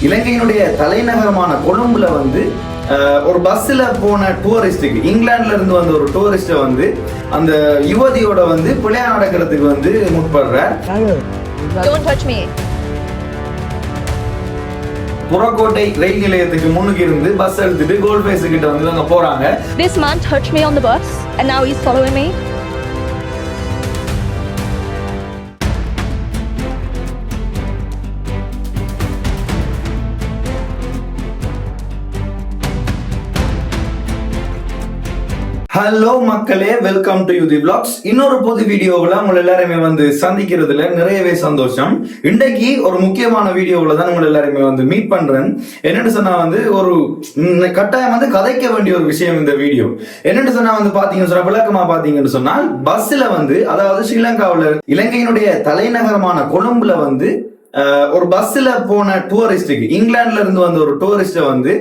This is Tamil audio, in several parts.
இலங்கையினுடைய தலைநகரமான கொழும்புல வந்து ஒரு பஸ்ல போன டூரிஸ்டுக்கு இங்கிலாந்துல இருந்து வந்த ஒரு டூரிஸ்ட வந்து அந்த யுவதியோட வந்து பிள்ளையா நடக்கிறதுக்கு வந்து முற்படுறார். புறக்கோட்டை ரயில் நிலையத்துக்கு முன்னுக்கு இருந்து பஸ் எடுத்துட்டு கோல்ட் ஃபேஸ் கிட்ட வந்து அங்க போறாங்க. This man touched me on the bus and now he's following me. Hello மக்களே, வெல்கம் டு யூதி விளாக்ஸ். இன்னொரு புது வீடியோவில் உங்களை எல்லாருமே வந்து சந்திக்கிறதுல நிறையவே சந்தோஷம். இன்றைக்கு ஒரு முக்கியமான வீடியோவில் தான் உங்களை எல்லாருமே வந்து மீட் பண்றேன். என்னன்னு சொன்னா வந்து ஒரு கட்டாயம் வந்து கதைக்க வேண்டிய ஒரு விஷயம் இந்த வீடியோ. என்னன்னு சொன்னா வந்து பாத்தீங்கன்னு சொன்னா விளக்கமா பாத்தீங்கன்னு சொன்னால் பஸ்ல வந்து அதாவது ஸ்ரீலங்காவில் இலங்கையினுடைய தலைநகரமான கொழும்புல வந்து ஒரு பஸ்ல போன டூரிஸ்டுக்கு இங்கிலாந்துல இருந்து வந்த ஒரு டூரிஸ்ட வந்து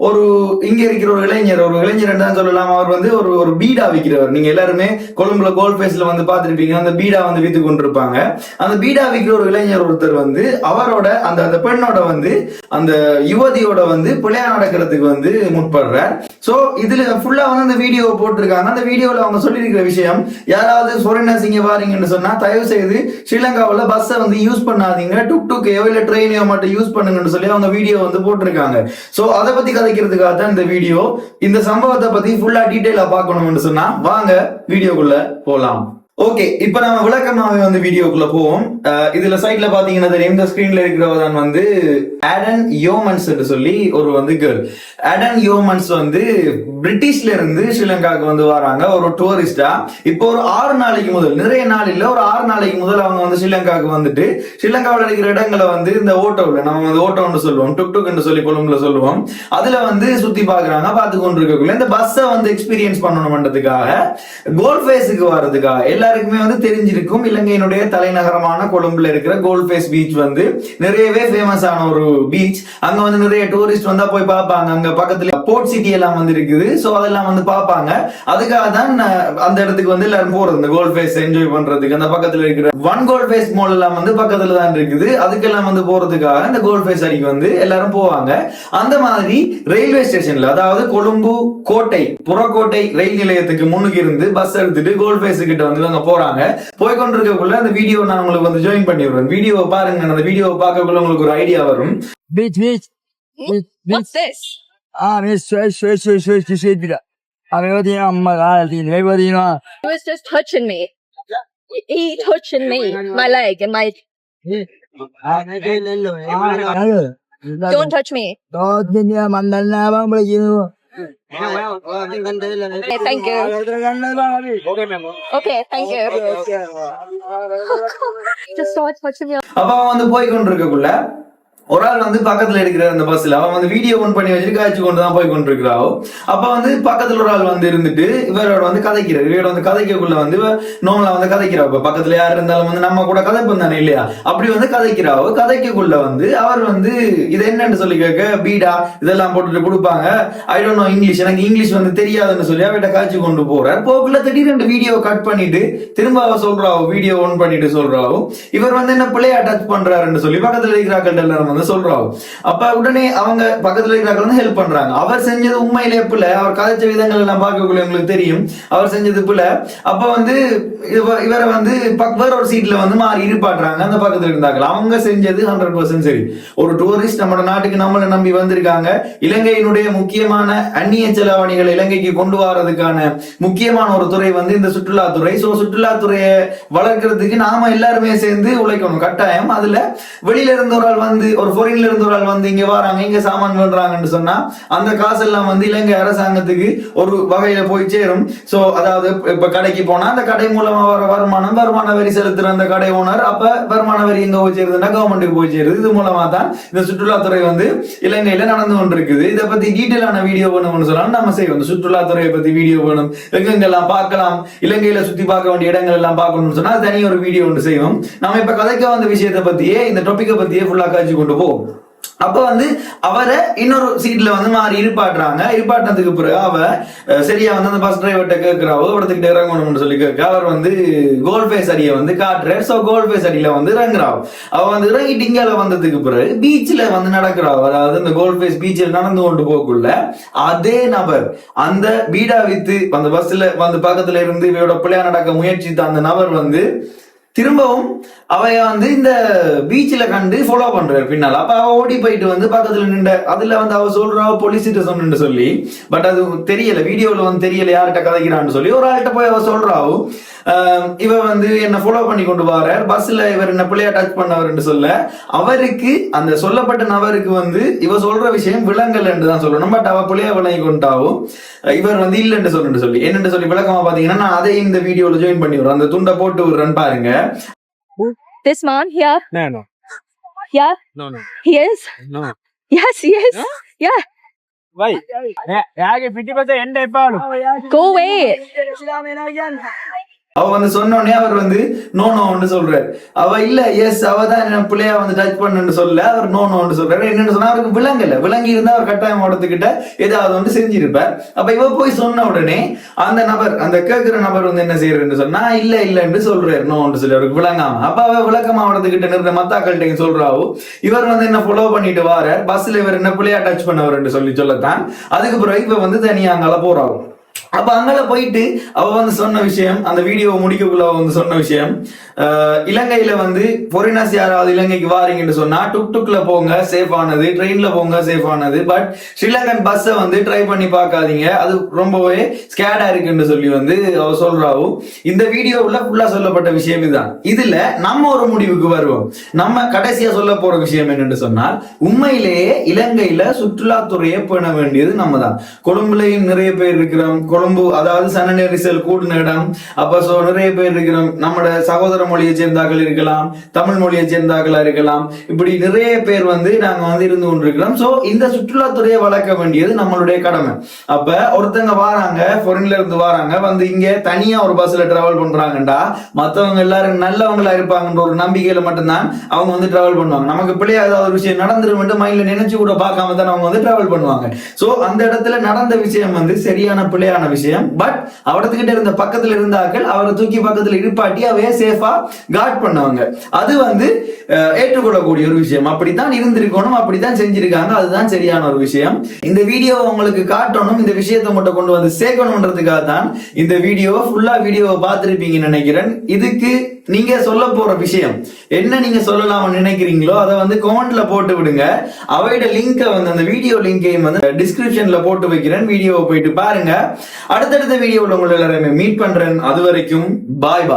ஒரு இங்க இருக்கிற ஒரு இளைஞர் தான் சொல்லலாம். அவர் வந்து ஒரு பீடா விற்கிறவர். நீங்க எல்லாருமே கொழும்புல கோல்ட் ஃபேஸ்ல வந்து பாத்துருப்பீங்க. அந்த பீடா வந்து வித்து கொண்டிருப்பாங்க. அந்த பீடா விற்கிற ஒரு இளைஞர் ஒருத்தர் வந்து அவரோட அந்த பெண்ணோட வந்து அந்த யுவதியோட வந்து பிள்ளையா நடக்கிறதுக்கு வந்து முற்படுறார். சோ இதுல ஃபுல்லா வந்து அந்த வீடியோவை போட்டிருக்காங்க. அந்த வீடியோல அவங்க சொல்லியிருக்கிற விஷயம், யாராவது ஃபாரினர்ஸ் இங்க வாரீங்கன்னு சொன்னா தயவு செய்து ஸ்ரீலங்காவில பஸ்ஸை வந்து யூஸ் பண்ணாதீங்க, டுக்டுக்கையோ இல்ல ட்ரெயினையோ மட்டும் யூஸ் பண்ணுங்கன்னு சொல்லி அவங்க வீடியோ வந்து போட்டிருக்காங்க. சோ அதை பத்தி கதைக்கிறதுக்காக தான் இந்த வீடியோ. இந்த சம்பவத்தை பத்தி ஃபுல்லா டீடைலா பார்க்கணும்னு சொன்னா வாங்க வீடியோக்குள்ள போலாம். ஓகே, இப்ப நம்ம விளக்கமாவே வந்து வீடியோக்குள்ள போவோம். இதுல சைட்ல பாத்தீங்கன்னா தெரியும், இந்த ஸ்கிரீன்ல இருக்கிறவதான் வந்து ஆடன் யோமன்ஸ் சொல்லி ஒரு வந்து கேர்ள். ஆடன் யோமன்ஸ் வந்து பிரிட்டிஷ்ல இருந்து ஸ்ரீலங்காவுக்கு வந்து வராங்க ஒரு டூரிஸ்டா. இப்போ ஒரு 6 நாளைக்கு முதல், நிறைய நாள் இல்ல, ஒரு 6 நாளைக்கு முதல் அவங்க வந்து ஸ்ரீலங்காவுக்கு வந்துட்டு ஸ்ரீலங்காவில் இருக்கிற இடங்களை வந்து இந்த ஓட்டோவில் நம்ம வந்து ஓட்டோன்னு சொல்லுவோம், டுக் சொல்லி கொழும்புல சொல்லுவோம், அதுல வந்து சுத்தி பாக்குறாங்க. பார்த்து கொண்டு இருக்கக்குள்ள இந்த பஸ்ஸை வந்து எக்ஸ்பீரியன்ஸ் பண்ணணும்ன்றதுக்காக கோல்ட் ஃபேஸுக்கு வர்றதுக்காக எல்லாருக்குமே வந்து தெரிஞ்சிருக்கும், இலங்கையினுடைய தலைநகரமான கொழும்புல இருக்கிற கோல்ட் ஃபேஸ் பீச் வந்து நிறையவே ஃபேமஸ் ஆன ஒரு பீச். அங்க வந்து நிறைய டூரிஸ்ட் வந்தா போய் பார்ப்பாங்க. அங்க பக்கத்துல போர்ட் சிட்டி எல்லாம் வந்து இருக்குது. சோ அதெல்லாம் வந்து பார்ப்பாங்க. அதுக்காக தான் அந்த இடத்துக்கு வந்து எல்லாரும் போறது, இந்த கோல்ட் ஃபேஸ் என்ஜாய் பண்றதுக்கு. அந்த பக்கத்துல இருக்கிற ஒன் கோல்ட் ஃபேஸ் மால் எல்லாம் வந்து பக்கத்துல தான் இருக்குது. அதுக்கெல்லாம் வந்து போறதுக்காக இந்த கோல்ட் ஃபேஸ் அடிக்கு வந்து எல்லாரும் போவாங்க. அந்த மாதிரி ரயில்வே ஸ்டேஷன்ல, அதாவது கொழும்பு கோட்டை புறக்கோட்டை ரயில் நிலையத்துக்கு முன்னுக்கு இருந்து பஸ் எடுத்துட்டு கோல்ட் ஃபேஸ் கிட்ட வந்து அங்க போறாங்க. போய்கொண்டிருக்கக்குள்ள அந்த வீடியோ நான் உங்களுக்கு வந்து ஜாயின் பண்ணி விடுறேன். வீடியோவை பாருங்க. அந்த வீடியோவை பார்க்கக்குள்ள உங்களுக்கு ஒரு ஐடியா வரும். What's this? He was just touching me. He touching me, my leg and my. Don't touch me. Okay, thank you. Okay, thank you. Just start touching me. அப்ப வந்து போய்கொண்டிருக்கக்குள்ள ஒரு ஆள் வந்து பக்கத்துல இருக்கிற அந்த பஸ்ல அவன் வந்து வீடியோ ஒன் பண்ணி வச்சு காய்ச்சி கொண்டுதான் போய் கொண்டிருக்கிறாவோ. அப்ப வந்து பக்கத்துல ஒரு ஆள் வந்து இருந்துட்டு இவரோட வந்து கதைக்கிறார். இவரோட வந்து கதைக்கக்குள்ள வந்து நோமலா வந்து கதைக்கிறா. இப்ப பக்கத்துல யாரு இருந்தாலும் வந்து நம்ம கூட கதைப்போம் தானே இல்லையா, அப்படி வந்து கதைக்கிறாவோ. கதைக்கக்குள்ள வந்து அவர் வந்து இது என்னன்னு சொல்லி கேட்க, பீடா இதெல்லாம் போட்டுட்டு கொடுப்பாங்க. ஐ டோன்ட் நோ இங்கிலீஷ், எனக்கு இங்கிலீஷ் வந்து தெரியாதுன்னு சொல்லி அவர்கிட்ட காய்ச்சி கொண்டு போறார். போக்குள்ள திடீர்னு வீடியோ கட் பண்ணிட்டு திரும்ப அவ சொல்றாவோ, வீடியோ ஒன் பண்ணிட்டு சொல்றாவோ, இவர் வந்து என்ன பிள்ளையா டச் பண்றாருன்னு சொல்லி பக்கத்துல இருக்கிறார்கள் எல்லாரும் சொல்றாங்க. அப்ப உடனே அவங்க பக்கத்துல இருக்கிறவங்க ஹெல்ப் பண்றாங்க. அவர் செஞ்சது உண்மையிலே புள்ள, அவர் கதைச்ச விதங்கள் எல்லாம் பார்க்கக்குள்ள உங்களுக்கு தெரியும் அவர் செஞ்சது புள்ள. அப்ப வந்து இவரை வந்து வேற ஒரு சீட்ல வந்து மாறி இருப்பாடுறாங்க. அந்த பக்கத்துல இருந்தாங்க. அவங்க செஞ்சது 100% சரி. ஒரு டூரிஸ்ட் நம்ம நாட்டுக்கு நம்மளை நம்பி வந்திருக்காங்க. இலங்கையினுடைய முக்கியமான அந்நிய செலவாணிகளை இலங்கைக்கு கொண்டு வரதுக்கான முக்கியமான ஒரு துறை வந்து இந்த சுற்றுலாத்துறை. சோ சுற்றுலாத்துறையை வளர்க்கறதுக்கு நாம எல்லாருமே சேர்ந்து உழைக்கணும் கட்டாயம். அதுல வெளியில இருந்த ஒரு ஆள் வந்து, ஒரு ஃபாரின்ல இருந்து ஒரு ஆள் வந்து இங்க வராங்க, இங்க சாமான் பண்றாங்கன்னு சொன்னா அந்த காசெல்லாம் வந்து இலங்கை அரசாங்கத்துக்கு ஒரு வகையில போய் சேரும். சோ அதாவது இப்ப கடைக்கு போனா அந்த கடை மூலமா வர வருமான வரி செலுத்துற அந்த கடை ஓனர், அப்ப வருமான வரி எங்க போய் சேருதுன்னா கவர்மெண்ட்டுக்கு போய் சேருது. இது மூலமா தான் இந்த சுற்றுலாத்துறை வந்து இலங்கையில நடந்து கொண்டிருக்குது. இதை பத்தி டீட்டெயிலான வீடியோ வேணும்னு சொன்னாலும் நம்ம செய்வோம். இந்த சுற்றுலாத்துறையை பத்தி வீடியோ வேணும், எங்கெங்கெல்லாம் பார்க்கலாம், இலங்கையில சுத்தி பார்க்க வேண்டிய இடங்கள் எல்லாம் பார்க்கணும்னு சொன்னா தனி ஒரு வீடியோ ஒன்று செய்வோம். நம்ம இப்ப கதைக்க வந்த விஷயத்தை பத்தியே, இந்த டாபிக்கை பத்தியே ஃபுல்லா காய்ச்சி கொண்டு போவோம். அப்ப வந்து அவரை இன்னொரு சீட்ல வந்து மாறி இருப்பாட்டினதுக்கு பிறகு அவ சரியா வந்து அந்த பஸ் டிரைவர்கிட்ட கேட்கிறாவோ இடத்துக்கிட்ட இறங்கணும்னு சொல்லி கேட்க அவர் வந்து கோல் ஃபேஸ் அடியை வந்து காட்டுறாரு. சோ கோல் ஃபேஸ் அடியில வந்து இறங்குறாவோ. அவ வந்து இறங்கிட்டு இங்கால வந்ததுக்கு பிறகு பீச்ல வந்து நடக்கிறாவோ. அதாவது இந்த கோல் ஃபேஸ் பீச்சில் நடந்து கொண்டு போக்குள்ள அதே நபர் அந்த பீடா வித்து அந்த பஸ்ல வந்து பக்கத்துல இருந்து இவையோட பிள்ளையா நடக்க முயற்சித்த அந்த நபர் வந்து திரும்பவும் அவைய வந்து இந்த பீச்ல கண்டு ஃபாலோ பண்றாரு பின்னால. அப்ப அவ ஓடி போயிட்டு வந்து பக்கத்துல நின்ற அதுல வந்து அவ சொல்றா போலீஸ்கிட்ட சொன்னு சொல்லி. பட் அது தெரியல, வீடியோல வந்து தெரியல யார்கிட்ட கதைக்கிறான்னு சொல்லி. ஒரு ஆள்கிட்ட போய் அவ சொல்றாவோ இவ வந்து என்ன ஃபாலோ பண்ணி கொண்டு வர பஸ்ல இவர் என்ன பிள்ளையா டச் பண்ணவர் சொல்ல அவருக்கு அந்த சொல்லப்பட்ட நபருக்கு வந்து இவ சொல்ற விஷயம் விலங்கல் என்று தான் சொல்லணும். பட் அவ பிள்ளையா விளங்கி கொண்டாவும் இவர் வந்து இல்லைன்னு சொல்லி என்னன்னு சொல்லி விளக்கமா பாத்தீங்கன்னா நான் அதை இந்த வீடியோல ஜாயின் பண்ணி விடுறேன். அந்த துண்டை போட்டு விடுறேன்னு பாருங்க. This man here? No. Yeah? No. He is? No. Yes, he is. Huh? Yeah. Why? ಯಾಕೆ 50% ಎಂಡ ಇಪ್ಪಾಳು. Go away. அவ வந்து சொன்னோடனே அவர் வந்து நோன்னு சொல்றாரு. அவ இல்ல எஸ் அவ தான் என்ன பிள்ளையா வந்து டச் பண்ணுன்னு சொல்ல அவர் நோன்னு சொல்றாரு. என்னன்னு சொன்னா அவருக்கு விளங்கி இருந்தா அவர் கட்டாயம் ஓடத்துக்கிட்ட ஏதாவது வந்து செஞ்சிருப்பார். அப்ப இவ போய் சொன்ன உடனே அந்த நபர் அந்த கேட்கிற நபர் வந்து என்ன செய்யறன்னு சொன்னா இல்லன்னு சொல்றாரு நோன்னு சொல்லி அவருக்கு விளங்காம. அப்ப அவ விளக்கமா ஓடத்துக்கிட்ட நிறுத்த மத்தாக்கள்கிட்ட சொல்றாவோ இவர் வந்து என்ன ஃபாலோ பண்ணிட்டு வாரார் பஸ்ல இவர் என்ன பிள்ளையா டச் பண்ணவர் சொல்லத்தான். அதுக்கு பிறகு இவ வந்து தனியா அங்கால போறாவோ. அப்ப அங்கே போயிட்டு அவ வந்து சொன்ன விஷயம் அந்த வீடியோ முடிக்கக்குள்ள வந்து சொன்ன விஷயம் இலங்கையில வந்து ஃபாரினர்ஸ் யாராவது இலங்கைக்கு வாரீங்கன்னு சொன்னா டுக்டுக்ல போங்க சேஃப் ஆனது, ட்ரெயின்ல போங்க சேஃப் ஆனது. பட் ஸ்ரீலங்கன் பஸ்ஸை வந்து ட்ரை பண்ணி பார்க்காதீங்க, அது ரொம்பவே ஸ்கேடா இருக்குன்னு சொல்லி வந்து அவ சொல்றாவோ. இந்த வீடியோவில் ஃபுல்லா சொல்லப்பட்ட விஷயம் இதுதான். இதுல நம்ம ஒரு முடிவுக்கு வருவோம். நம்ம கடைசியா சொல்ல போற விஷயம் என்னன்னு சொன்னால் உண்மையிலேயே இலங்கையில சுற்றுலாத்துறையை பேண வேண்டியது நம்ம தான். கொழும்புலையும் நிறைய பேர் இருக்கிறோம். கொழும்பு அதாவது சன நெரிசல் கூடின இடம். அப்ப நிறைய பேர் இருக்கிறோம். நம்மளோட சகோதர மொழியை சேர்ந்தாக்கள் இருக்கலாம், தமிழ் மொழியை சேர்ந்தாக்களா இருக்கலாம். இப்படி நிறைய பேர் வந்து நாங்க வந்து இருந்து கொண்டிருக்கிறோம். சோ இந்த சுற்றுலாத்துறையை வளர்க்க வேண்டியது நம்மளுடைய கடமை. அப்ப ஒருத்தங்க வாராங்க, ஃபாரின்ல இருந்து வாராங்க, வந்து இங்க தனியா ஒரு பஸ்ல டிராவல் பண்றாங்கடா மத்தவங்க எல்லாரும் நல்லவங்களா இருப்பாங்கன்ற ஒரு நம்பிக்கையில மட்டும்தான் அவங்க வந்து டிராவல் பண்ணுவாங்க. நமக்கு பிள்ளையா ஏதாவது ஒரு விஷயம் நடந்துரும் மைண்ட்ல நினைச்சு கூட பார்க்காம தான் அவங்க வந்து டிராவல் பண்ணுவாங்க. சோ அந்த இடத்துல நடந்த விஷயம் வந்து சரியான பிள்ளையான விஷயம். பட் அவரத்துக்கிட்ட இருந்த பக்கத்துல இருந்தார்கள் அவரை தூக்கி பக்கத்துல இருப்பாட்டி அவைய சேஃபா கார்ட் பண்ணவங்க. அது வந்து ஏற்றுக்கொள்ளக்கூடிய ஒரு விஷயம். அப்படித்தான் இருந்திருக்கணும், அப்படித்தான் செஞ்சிருக்காங்க. அதுதான் சரியான ஒரு விஷயம். இந்த வீடியோ உங்களுக்கு காட்டணும், இந்த விஷயத்தை மட்டும் கொண்டு வந்து சேர்க்கணும்ன்றதுக்காக தான் இந்த வீடியோவை ஃபுல்லா வீடியோவை பார்த்திருப்பீங்கன்னு நினைக்கிறேன். இதுக்கு நீங்க சொல்ல போற விஷயம் என்ன, நீங்க சொல்லலாம் நினைக்கிறீங்களோ அதை வந்து கமெண்ட்ல போட்டு விடுங்க. அவையோட லிங்கை வந்து அந்த வீடியோ லிங்கையும் வந்து டிஸ்கிரிப்ஷன்ல போட்டு வைக்கிறேன். வீடியோவை போயிட்டு பாருங்க. அடுத்தடுத்த வீடியோவில் உங்களை எல்லாருமே மீட் பண்றேன். அது வரைக்கும் பாய்.